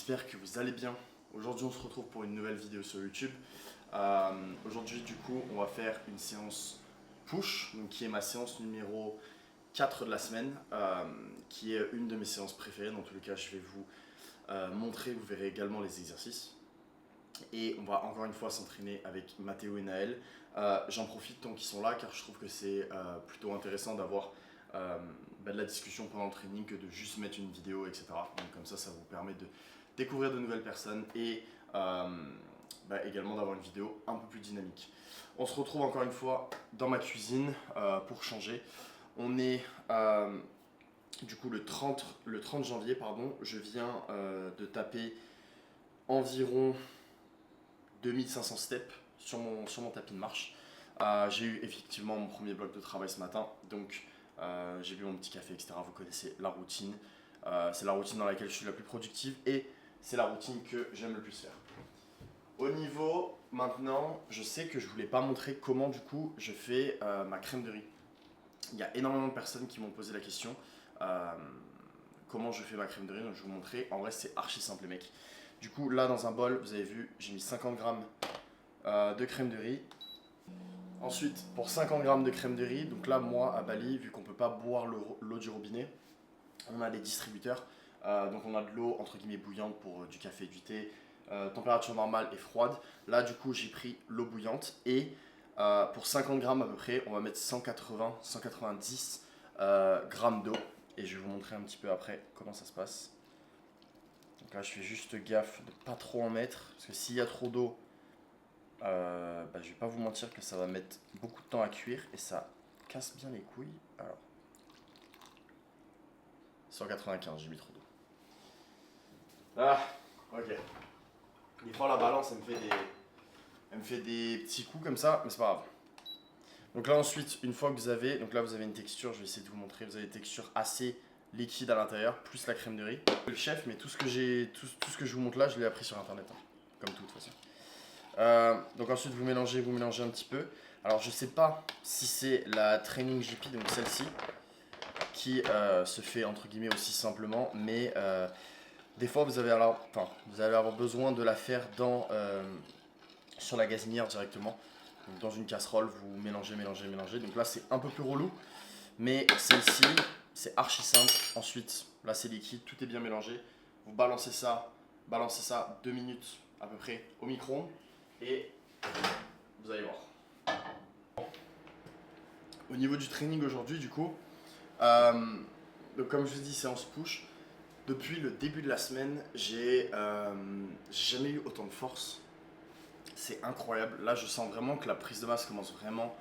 j'espère que vous allez bien. Aujourd'hui on se retrouve pour une nouvelle vidéo sur YouTube. Aujourd'hui du coup on va faire une séance push, donc qui est ma séance numéro 4 de la semaine, qui est une de mes séances préférées. Dans tous les cas je vais vous montrer, vous verrez également les exercices. Et on va encore une fois s'entraîner avec Mathéo et Naël. J'en profite tant qu'ils sont là car je trouve que c'est plutôt intéressant d'avoir de la discussion pendant le training que de juste mettre une vidéo, etc. Donc comme ça vous permet de découvrir de nouvelles personnes et également d'avoir une vidéo un peu plus dynamique. On se retrouve encore une fois dans ma cuisine pour changer. On est du coup le 30 janvier, pardon. Je viens de taper environ 2500 steps sur mon tapis de marche. J'ai eu effectivement mon premier bloc de travail ce matin, donc j'ai bu mon petit café, etc. Vous connaissez la routine. C'est la routine dans laquelle je suis la plus productive et c'est la routine que j'aime le plus faire. Au niveau, maintenant, je sais que je ne voulais pas montrer comment du coup je fais ma crème de riz. Il y a énormément de personnes qui m'ont posé la question comment je fais ma crème de riz, donc je vais vous montrer. En vrai, c'est archi simple les mecs. Du coup, là dans un bol, vous avez vu, j'ai mis 50 grammes de crème de riz. Ensuite, pour 50 grammes de crème de riz, donc là, moi à Bali, vu qu'on ne peut pas boire l'eau du robinet, on a des distributeurs. Donc on a de l'eau entre guillemets bouillante pour du café, du thé, température normale et froide. Là, du coup, j'ai pris l'eau bouillante et pour 50 grammes à peu près, on va mettre 190 grammes d'eau. Et je vais vous montrer un petit peu après comment ça se passe. Donc là, je fais juste gaffe de ne pas trop en mettre, parce que s'il y a trop d'eau, je vais pas vous mentir que ça va mettre beaucoup de temps à cuire et ça casse bien les couilles. Alors, 195, j'ai mis trop d'eau. Ah, ok. Des fois la balance elle me fait des petits coups comme ça, mais c'est pas grave. Donc là ensuite, une fois que vous avez, donc là vous avez une texture, je vais essayer de vous montrer, vous avez une texture assez liquide à l'intérieur, plus la crème de riz. Le chef, mais tout ce que je vous montre là, je l'ai appris sur internet, hein, comme tout de toute façon. Donc ensuite vous mélangez un petit peu. Alors je sais pas si c'est la Training JP, donc celle-ci, qui se fait entre guillemets aussi simplement, mais des fois vous allez avoir besoin de la faire sur la gazinière directement. Donc dans une casserole, vous mélangez. Donc là c'est un peu plus relou, mais celle-ci c'est archi simple. Ensuite là c'est liquide, tout est bien mélangé. Vous balancez ça 2 minutes à peu près au micro-ondes et vous allez voir. Au niveau du training aujourd'hui du coup, donc comme je vous dis, séance push. Depuis le début de la semaine, j'ai jamais eu autant de force. C'est incroyable. Là, je sens vraiment que la prise de masse commence vraiment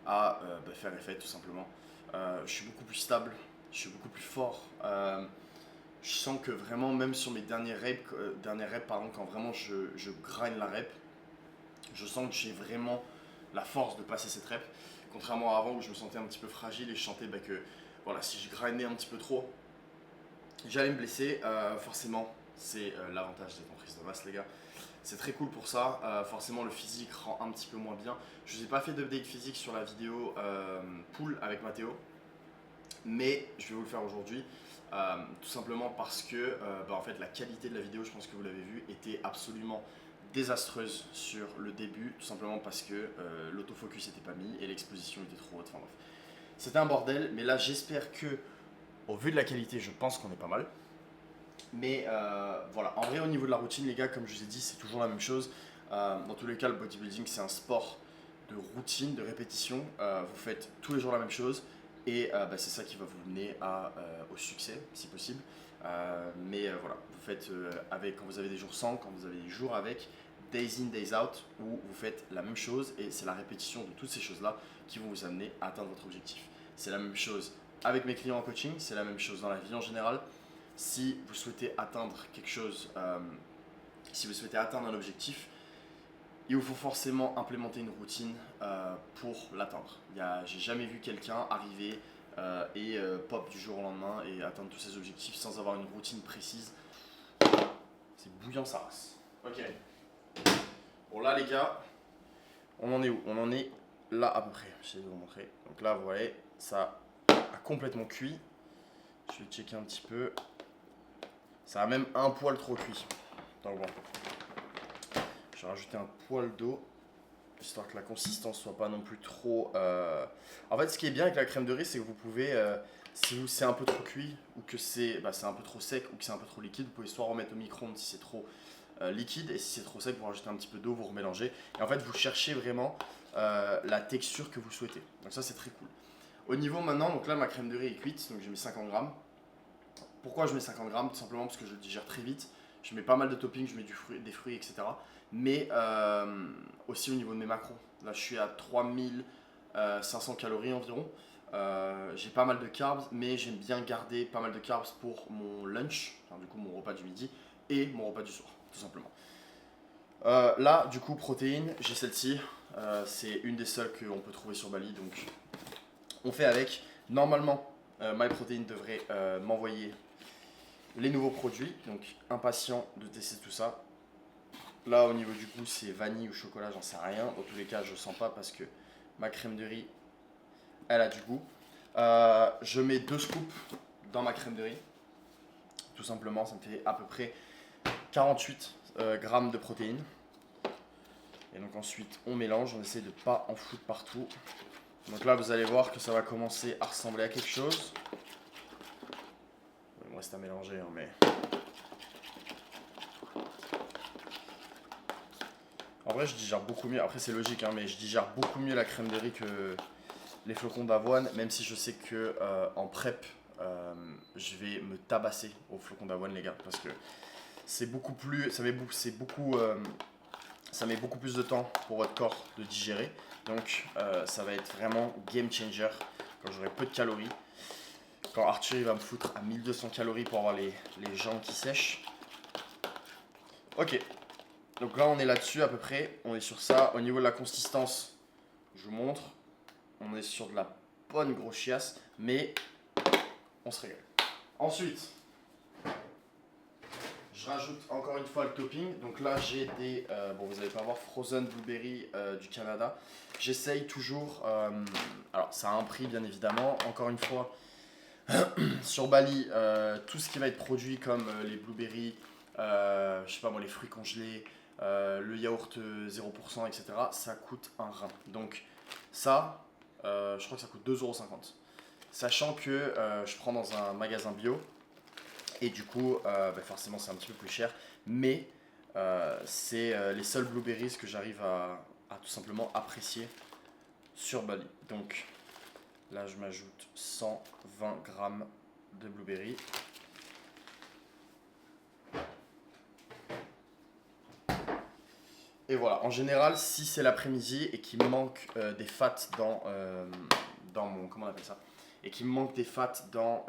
à faire effet, tout simplement. Je suis beaucoup plus stable, je suis beaucoup plus fort. Je sens que vraiment, même sur mes derniers reps, quand vraiment je grind la rep, je sens que j'ai vraiment la force de passer cette rep. Contrairement à avant où je me sentais un petit peu fragile et je sentais que voilà, si je grindais un petit peu trop, j'allais me blesser. Forcément, c'est l'avantage d'être en prise de masse, les gars. C'est très cool pour ça. Forcément, le physique rend un petit peu moins bien. Je vous ai pas fait d'update physique sur la vidéo pool avec Mathéo, mais je vais vous le faire aujourd'hui. Tout simplement parce que en fait, la qualité de la vidéo, je pense que vous l'avez vu, était absolument désastreuse sur le début, tout simplement parce que l'autofocus n'était pas mis et l'exposition était trop haute. Enfin bref, c'était un bordel, mais là j'espère que, au vu de la qualité, je pense qu'on est pas mal. Mais voilà, en vrai au niveau de la routine les gars, comme je vous ai dit, c'est toujours la même chose. Dans tous les cas, le bodybuilding c'est un sport de routine, de répétition. Vous faites tous les jours la même chose et c'est ça qui va vous mener au succès si possible. Voilà, vous faites quand vous avez des jours sans, quand vous avez des jours avec, days in, days out, où vous faites la même chose et c'est la répétition de toutes ces choses-là qui vont vous amener à atteindre votre objectif. C'est la même chose avec mes clients en coaching, c'est la même chose dans la vie en général. Si vous souhaitez atteindre quelque chose, si vous souhaitez atteindre un objectif, il vous faut forcément implémenter une routine pour l'atteindre. J'ai jamais vu quelqu'un arriver et pop du jour au lendemain et atteindre tous ses objectifs sans avoir une routine précise. C'est bouillant sa race. Ok. Bon là les gars, on en est où? On en est là à peu près. J'essaie de vous montrer. Donc là vous voyez, ça a complètement cuit. Je vais checker un petit peu. Ça a même un poil trop cuit. Donc bon, je vais rajouter un poil d'eau, histoire que la consistance soit pas non plus trop... En fait, ce qui est bien avec la crème de riz, c'est que vous pouvez, si c'est un peu trop cuit, ou que c'est un peu trop sec, ou que c'est un peu trop liquide, vous pouvez soit remettre au micro-ondes si c'est trop liquide, et si c'est trop sec, vous rajoutez un petit peu d'eau, vous remélangez. Et en fait, vous cherchez vraiment la texture que vous souhaitez. Donc ça, c'est très cool. Au niveau maintenant, donc là, ma crème de riz est cuite, donc j'ai mis 50 grammes. Pourquoi je mets 50 grammes? Tout simplement parce que je le digère très vite. Je mets pas mal de toppings, je mets des fruits, etc. Mais aussi au niveau de mes macros. Là, je suis à 3500 calories environ. J'ai pas mal de carbs, mais j'aime bien garder pas mal de carbs pour mon lunch, enfin, du coup mon repas du midi et mon repas du soir, tout simplement. Là, du coup, protéines, j'ai celle-ci. C'est une des seules qu'on peut trouver sur Bali, donc on fait avec. Normalement, MyProtein devrait m'envoyer les nouveaux produits, donc impatient de tester tout ça. Là, au niveau du goût, c'est vanille ou chocolat, j'en sais rien. Dans tous les cas, je sens pas parce que ma crème de riz, elle a du goût. Je mets 2 scoops dans ma crème de riz. Tout simplement, ça me fait à peu près 48 grammes de protéines. Et donc ensuite, on mélange, on essaie de ne pas en foutre partout. Donc là, vous allez voir que ça va commencer à ressembler à quelque chose. Il me reste à mélanger, hein, mais... En vrai, je digère beaucoup mieux. Après, c'est logique, hein, mais je digère beaucoup mieux la crème de riz que les flocons d'avoine, même si je sais que en prep, je vais me tabasser aux flocons d'avoine, les gars, parce que c'est beaucoup plus, ça met beaucoup plus de temps pour votre corps de digérer. Donc, ça va être vraiment game changer quand j'aurai peu de calories. Quand Arthur il va me foutre à 1200 calories pour avoir les jambes qui sèchent. Ok. Donc là, on est là-dessus à peu près. On est sur ça. Au niveau de la consistance, je vous montre. On est sur de la bonne grosse chiasse, mais on se régale. Ensuite, je rajoute encore une fois le topping. Donc là, j'ai des... bon, vous n'allez pas voir, frozen blueberry du Canada. J'essaye toujours... alors, ça a un prix, bien évidemment. Encore une fois, sur Bali, tout ce qui va être produit comme les blueberries, je sais pas moi, les fruits congelés, le yaourt 0%, etc., ça coûte un rein. Donc ça, je crois que ça coûte 2,50 €. Sachant que je prends dans un magasin bio, et du coup, forcément c'est un petit peu plus cher, mais c'est les seuls blueberries que j'arrive à tout simplement apprécier sur Bali. Donc là, je m'ajoute 120 grammes de blueberries. Et voilà, en général, si c'est l'après-midi et qu'il me manque des fats dans mon... Comment on appelle ça? Et qu'il me manque des fats dans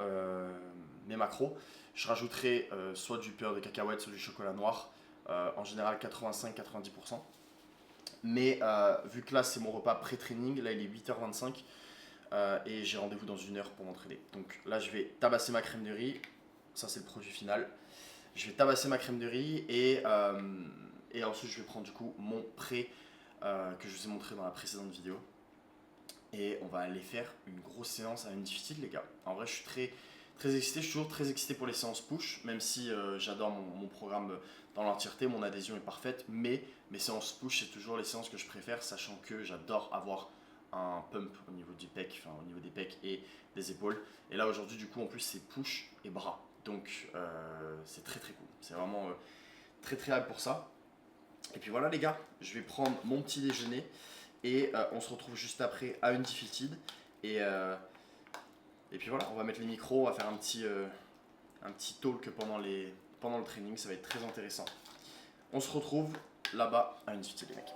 mes macros, je rajouterai soit du beurre de cacahuète, soit du chocolat noir. En général, 85-90%. Mais vu que là, c'est mon repas pré-training, là, il est 8h25. Et j'ai rendez-vous dans 1 heure pour m'entraîner. Donc là, je vais tabasser ma crème de riz. Ça, c'est le produit final. Je vais tabasser ma crème de riz et ensuite, je vais prendre du coup mon pré que je vous ai montré dans la précédente vidéo. Et on va aller faire une grosse séance à une difficile, les gars. En vrai, je suis très excité. Je suis toujours très excité pour les séances push, même si j'adore mon programme dans l'entièreté. Mon adhésion est parfaite. Mais mes séances push, c'est toujours les séances que je préfère, sachant que j'adore avoir un pump au niveau du pec, enfin au niveau des pecs et des épaules. Et là aujourd'hui du coup en plus c'est push et bras. Donc c'est très cool. C'est vraiment très hâte pour ça. Et puis voilà les gars, je vais prendre mon petit déjeuner et on se retrouve juste après à Undefeated. Et puis voilà, on va mettre les micros, on va faire un petit talk pendant le training, ça va être très intéressant. On se retrouve là-bas à Undefeated les mecs.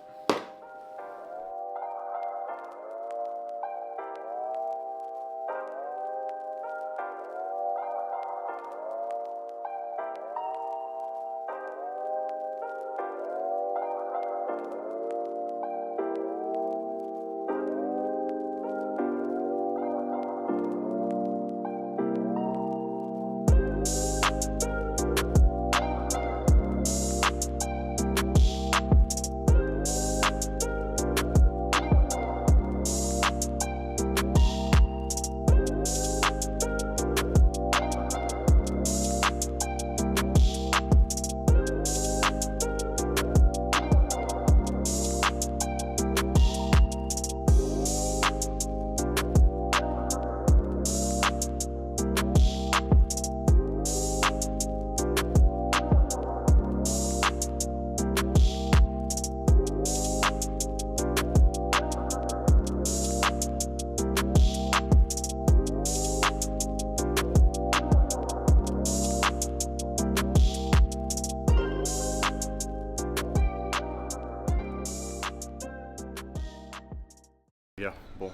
Les gars, bon,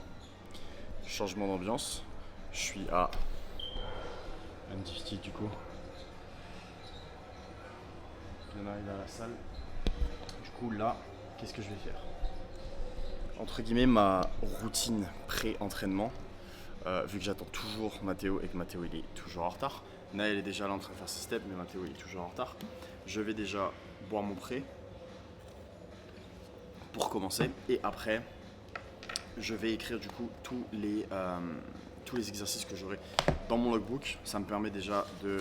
changement d'ambiance. Je suis à M50 du coup. On arrive à la salle. Du coup là, qu'est-ce que je vais faire? Entre guillemets, ma routine pré-entraînement, vu que j'attends toujours Mathéo et que Mathéo il est toujours en retard. Naël est déjà là en train de faire ses steps, mais Mathéo il est toujours en retard. Je vais déjà boire mon pré pour commencer, et après je vais écrire du coup tous les exercices que j'aurai dans mon logbook. Ça me permet déjà de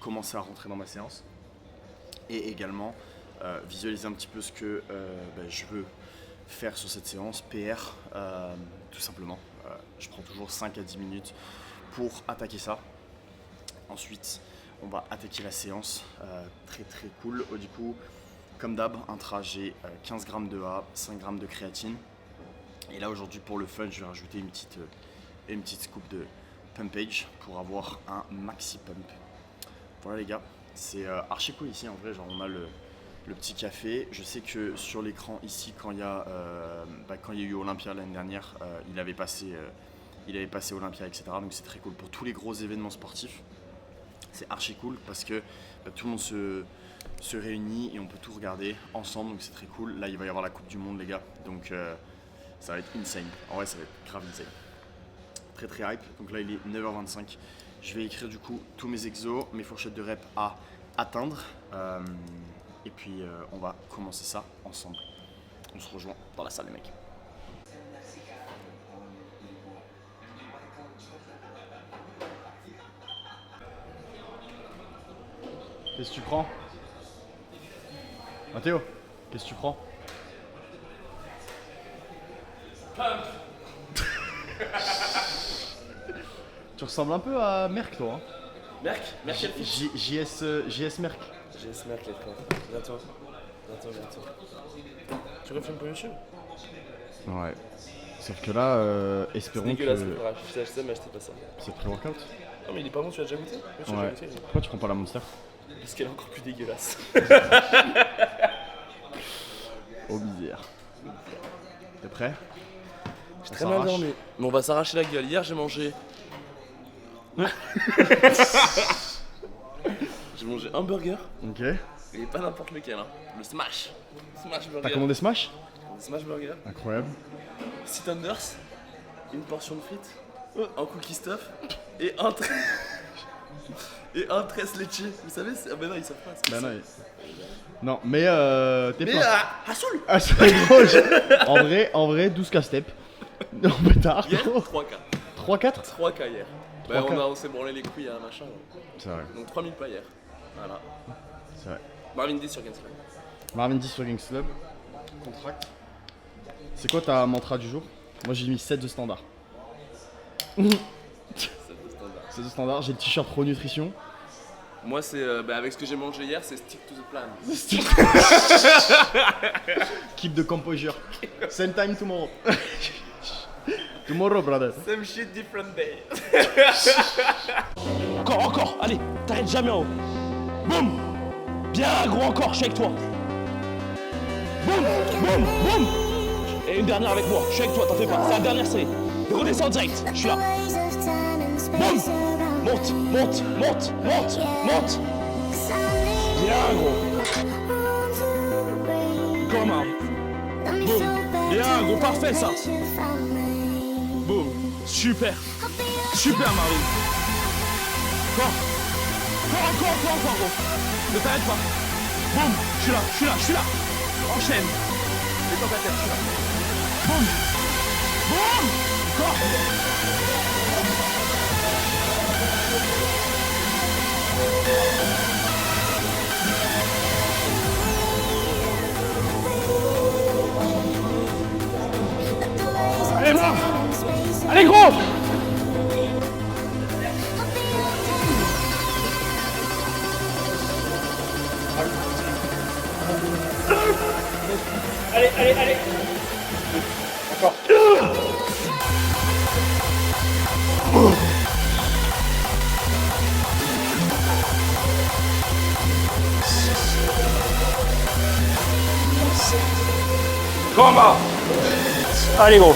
commencer à rentrer dans ma séance et également visualiser un petit peu ce que je veux faire sur cette séance. PR, tout simplement. Je prends toujours 5 à 10 minutes pour attaquer ça. Ensuite, on va attaquer la séance. Très très cool. Du coup, comme d'hab, intra, j'ai 15 grammes de A, 5 grammes de créatine. Et là aujourd'hui, pour le fun, je vais rajouter une petite scoop de pumpage pour avoir un maxi pump. Voilà les gars, c'est archi cool ici en vrai. Genre on a le petit café. Je sais que sur l'écran ici, quand il y a eu Olympia l'année dernière, il avait passé Olympia, etc. Donc c'est très cool pour tous les gros événements sportifs. C'est archi cool parce que tout le monde se réunit et on peut tout regarder ensemble, donc c'est très cool. Là il va y avoir la Coupe du Monde les gars, donc ça va être insane. En vrai ça va être grave insane. Très très hype. Donc là il est 9h25. Je vais écrire du coup tous mes exos, mes fourchettes de rep à atteindre. Et puis on va commencer ça ensemble. On se rejoint dans la salle les mecs. Qu'est-ce que tu prends? Mathéo, qu'est-ce que tu prends? Tu ressembles un peu à Merck toi hein? Merck quel fils? JS Merck. JS Merck les frères. Bientôt. Tu refilmes pour YouTube? Ouais. Sauf que là, espérons c'est dégueulasse, que... je sais mais achetez pas ça. C'est pré-workout? Non mais il est pas bon, tu l'as déjà goûté? Oui, tu l'as Ouais. déjà goûté. Pourquoi tu prends pas la Monster? Parce qu'elle est encore plus dégueulasse. Oh misère. T'es prêt? J'ai très mal dormi. Mais on va s'arracher la gueule. Hier j'ai mangé. J'ai mangé un burger. Ok. Et pas n'importe lequel hein. Le Smash. Smash Burger. T'as commandé Smash? Smash Burger. Incroyable. 6 tenders. Une portion de frites. Un cookie stuff. Et un et un tres leche. Vous savez, ah ben non, ils savent pas. Bah non, non, mais t'es Mais pas. Hassoul. Ah, c'est gros. En vrai, 12K step. En pétard. Hier, gros. 3K. 3-4? 3K hier. Bah, 3K. on s'est branlé les couilles à un machin. C'est vrai. Donc 3000 pas hier. Voilà. C'est vrai. Marvin D sur Gainsbourg. Marvin 10 sur Gangsta Club. Contract. C'est quoi ta mantra du jour? Moi j'ai mis 7 de standard. C'est le standard. 7 de standard, j'ai le t-shirt Pro Nutrition. Moi, c'est avec ce que j'ai mangé hier, c'est stick to the plan. Keep the composure. Same time tomorrow. Tomorrow, brother. Same shit, different day. Encore, allez, t'arrêtes jamais en haut. Boum. Bien gros encore, je suis avec toi. Boum. Et une dernière avec moi, je suis avec toi, t'en fais pas, c'est la dernière série. Redescends direct, je suis là. Boum. Monte. Bien gros. Comme un. Boum. Bien gros, parfait ça. Boum. Super Marvin. Encore gros. Ne t'arrête pas. Boum. Je suis là. Enchaîne. Détends ta tête, je suis là. Boum. Encore. Allez, Marv. Allez, gros. Allez. Encore. Combat. Allez gros.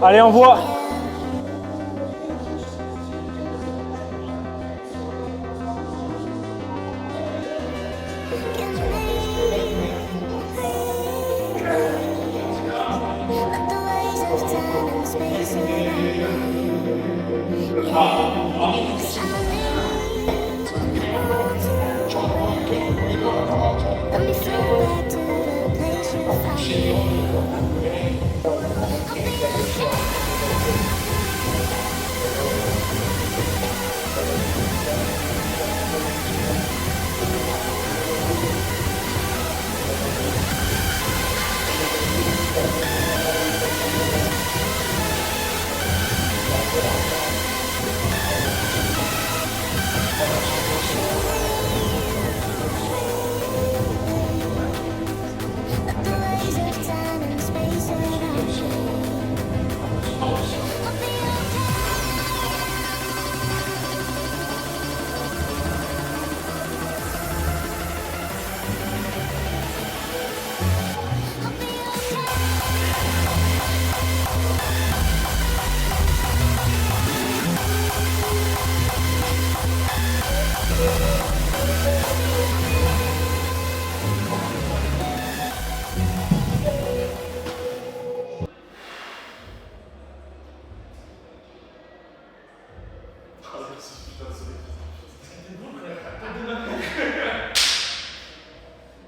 Allez, on voit.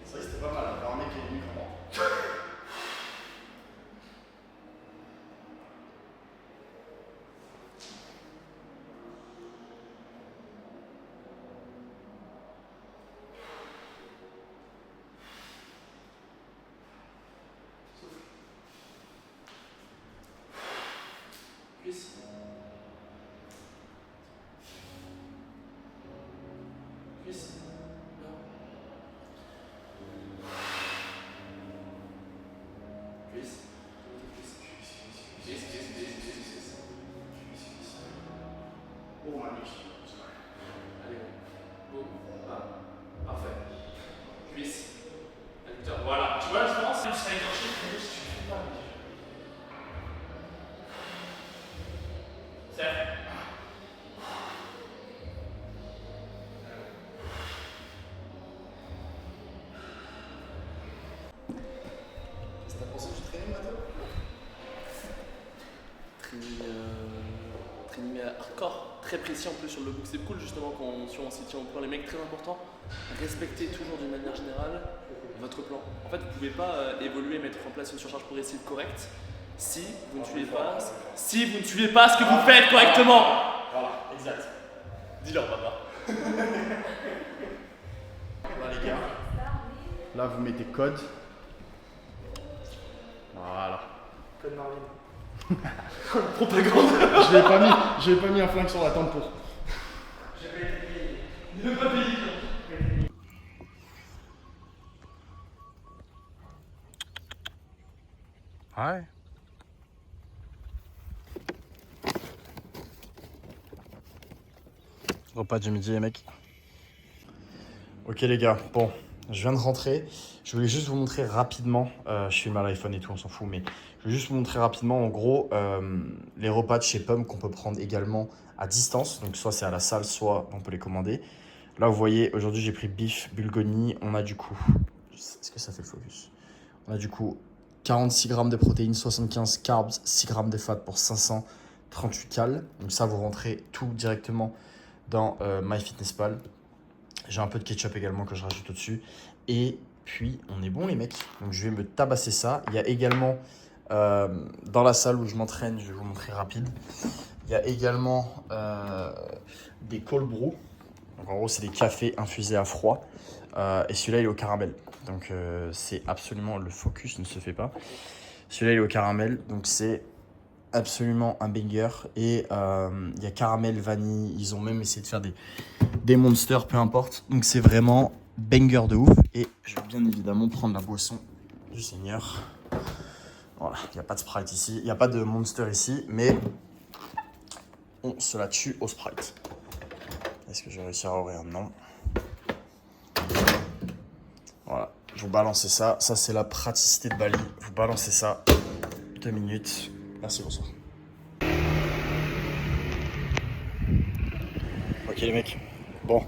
C'est vrai que c'était pas mal, avoir un mec qui est venu comme moi. Cuisse. Cuisse. Cuisse. Oh, magnifique. Allez, boum. Ah, parfait. Cuisse. Adducteur. Voilà. Tu vois la différence? Tu seras écorché, tu fais pas. Serre. Qu'est-ce que t'as pensé du training, Mathieu? Training hardcore, très précis en plus sur le book. C'est cool justement quand on s'y tient au plan. Les mecs, très important, respectez toujours d'une manière générale votre plan. En fait, vous pouvez pas évoluer, mettre en place une surcharge progressive correcte si vous ne suivez pas ce que vous faites correctement. Voilà, exact. Dis-leur, papa. Voilà les gars. Là vous mettez code. Voilà. Code Marvin. Propagande. Je l'ai pas mis un flingue sur la tempe pour. Ne pas payer. Ouais. Repas du midi les mecs. Ok les gars, bon, je viens de rentrer. Je voulais juste vous montrer rapidement, je filme à l'iPhone et tout, on s'en fout, mais je vais juste vous montrer rapidement en gros les repas de chez Pum qu'on peut prendre également à distance. Donc soit c'est à la salle, soit on peut les commander. Là vous voyez, aujourd'hui j'ai pris beef bulgogi. On a du coup, est-ce que ça fait le focus? On a du coup 46 grammes de protéines, 75 carbs, 6 grammes de fat pour 538 cales. Donc ça vous rentrez tout directement dans MyFitnessPal. J'ai un peu de ketchup également que je rajoute au-dessus. Et puis, on est bon les mecs. Donc, je vais me tabasser ça. Il y a également, dans la salle où je m'entraîne, je vais vous montrer rapide. Il y a également des cold brew. Donc, en gros, c'est des cafés infusés à froid. Et celui-là, il est au caramel. Donc, c'est absolument, le focus ne se fait pas. Celui-là, il est au caramel. Donc, c'est absolument un banger. Et il y a caramel, vanille. Ils ont même essayé de faire des monsters, peu importe. Donc c'est vraiment banger de ouf. Et je vais bien évidemment prendre la boisson du Seigneur. Voilà, il n'y a pas de Sprite ici, il n'y a pas de Monster ici, mais on se la tue au Sprite. Est-ce que je vais réussir à ouvrir? Non. Voilà, vous balancez ça. Ça, c'est la praticité de Bali. Vous balancez ça. 2 minutes. Merci, bonsoir. Ok, les mecs. Bon.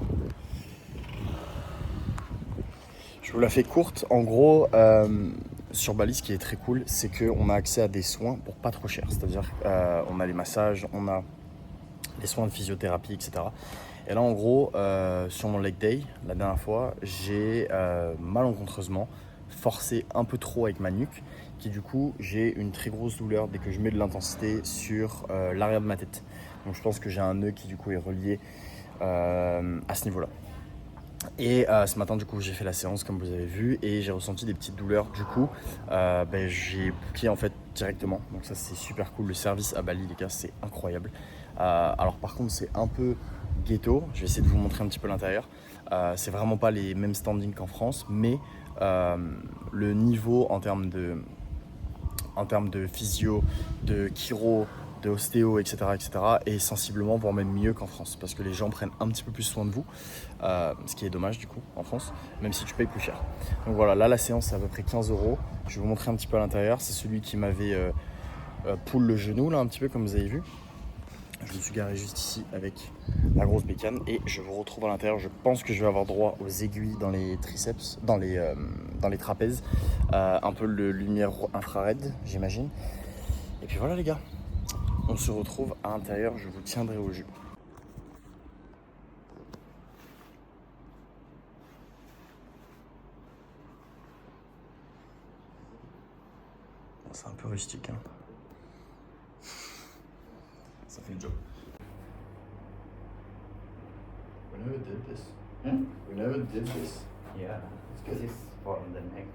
Je vous la fais courte. En gros, sur Bali, ce qui est très cool, c'est qu'on a accès à des soins pour pas trop cher. C'est-à-dire on a les massages, on a les soins de physiothérapie, etc. Et là, en gros, sur mon leg day, la dernière fois, j'ai malencontreusement forcé un peu trop avec ma nuque, qui du coup, j'ai une très grosse douleur dès que je mets de l'intensité sur l'arrière de ma tête. Donc je pense que j'ai un nœud qui du coup est relié à ce niveau-là. Et ce matin, du coup, j'ai fait la séance comme vous avez vu et j'ai ressenti des petites douleurs. Du coup, j'ai booké en fait directement. Donc ça, c'est super cool. Le service à Bali, les gars, c'est incroyable. Alors par contre, c'est un peu ghetto. Je vais essayer de vous montrer un petit peu l'intérieur. C'est vraiment pas les mêmes standings qu'en France, mais le niveau en termes de physio, de chiro, de ostéo, etc., est sensiblement, voire même mieux qu'en France, parce que les gens prennent un petit peu plus soin de vous, ce qui est dommage du coup en France, même si tu payes plus cher. Donc voilà, là la séance c'est à peu près 15 €. Je vais vous montrer un petit peu à l'intérieur. C'est celui qui m'avait pull le genou là un petit peu comme vous avez vu. Je me suis garé juste ici avec la grosse bécane et je vous retrouve à l'intérieur. Je pense que je vais avoir droit aux aiguilles dans les triceps, dans les trapèzes, un peu de lumière infrared, j'imagine. Et puis voilà les gars, on se retrouve à l'intérieur, je vous tiendrai au jus. C'est un peu rustique, hein. Ça fait le job. We never did this. We never did this. Yeah, good. this is for the neck.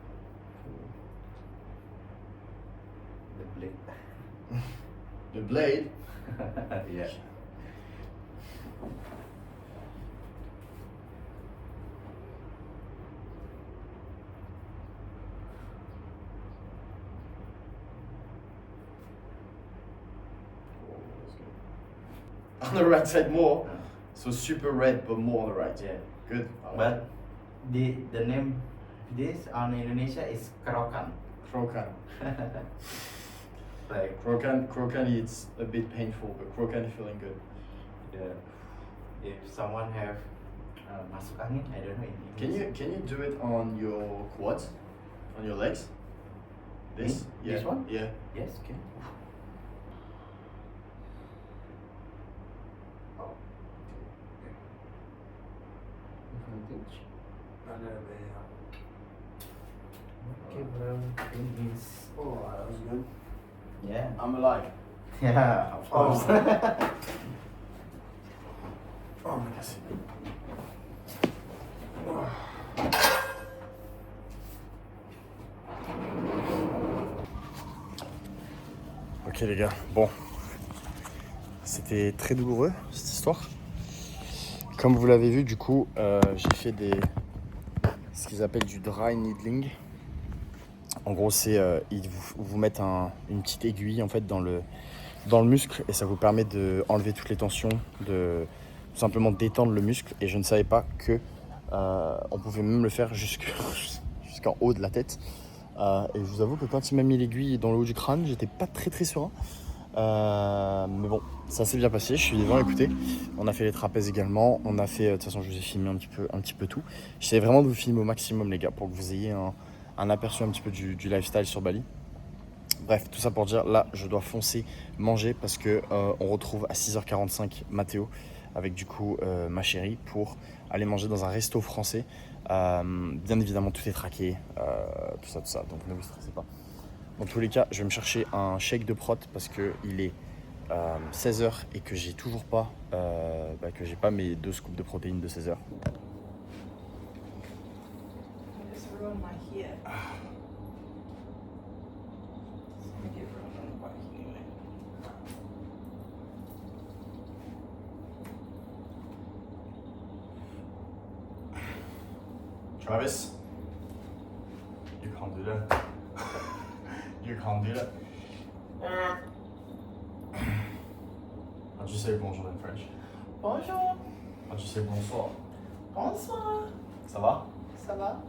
The blade. The blade. Yeah. On the right side more. So super red, but more on the right. Yeah. Good. But the name this on Indonesia is kerokan. Krokan. Like Krokan, it's a bit painful, but Krokan feeling good. if someone have masuk angin, I don't know in English. Can you do it on your quads, on your legs? This? Me? This one? Yeah. Yes, okay. Okay, bro. Finish. Oh, that was good. Yeah. I'm alive. Yeah, of course. Oh my god. Ok les gars, bon, c'était très douloureux cette histoire. Comme vous l'avez vu, du coup, j'ai fait ce qu'ils appellent du dry needling. En gros, c'est ils vous mettent une petite aiguille en fait dans le muscle et ça vous permet de enlever toutes les tensions, de tout simplement détendre le muscle. Et je ne savais pas que on pouvait même le faire jusqu'en haut de la tête. Et je vous avoue que quand il m'a mis l'aiguille dans le haut du crâne, j'étais pas très serein. Mais bon, ça s'est bien passé, je suis devant, écoutez. On a fait les trapèzes également, on a fait, de toute façon je vous ai filmé un petit peu tout. J'essaie vraiment de vous filmer au maximum les gars, pour que vous ayez un aperçu un petit peu du lifestyle sur Bali. Bref, tout ça pour dire, là je dois foncer manger parce que on retrouve à 6h45 Mathéo avec du coup ma chérie pour aller manger dans un resto français. Bien évidemment tout est traqué, tout ça, donc ne vous stressez pas. Dans tous les cas, je vais me chercher un shake de prot parce qu'il est 16h et que j'ai toujours pas, que j'ai pas mes 2 scoops de protéines de 16h. Just ruin my hair. Travis, you can't do that. You You can't do that. How'd you say bonjour in French? Bonjour. How'd you say bonsoir? Bonsoir. Ça va? Ça va?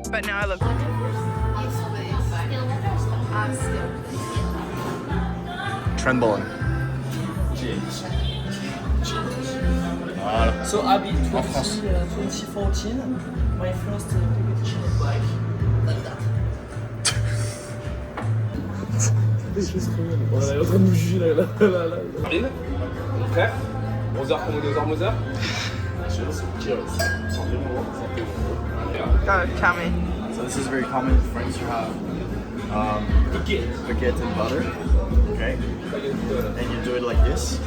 But now I love Trembling. Voilà. So Abby, En France. 2014, my first competition of bike, like that. On est en train de nous juger là. Marine, mon frère, Mozart comme Mozart Mozart. tell me. So this is very common in France. You have baguette and butter. Okay. And you do it like this.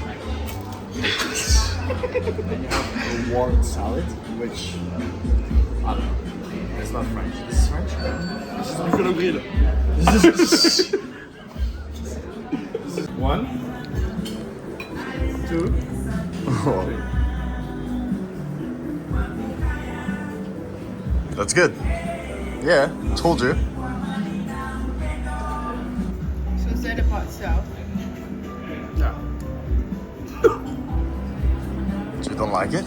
Then you have a warm salad, which I don't know. It's not French. This is French. This is Nicolas Grill. One, two. That's good. Yeah, told you. So is that about itself? No. You don't like it?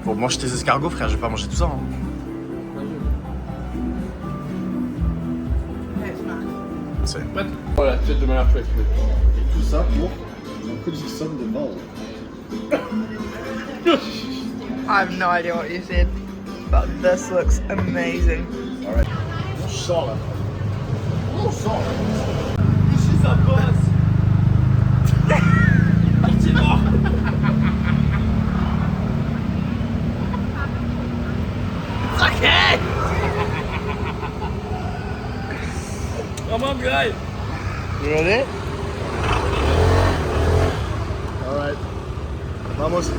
Faut manger tes escargots, frère. J'ai pas mangé tout ça. Hein. That's nice. C'est. Voilà, peut-être de manière plus active. Et tout ça pour un petit somme de base. I have no idea what you said, but this looks amazing. Alright. On sort là. On sort. Ici ça passe. Il est mort. It's okay. Come on, guys. You ready? Alright. Vamos.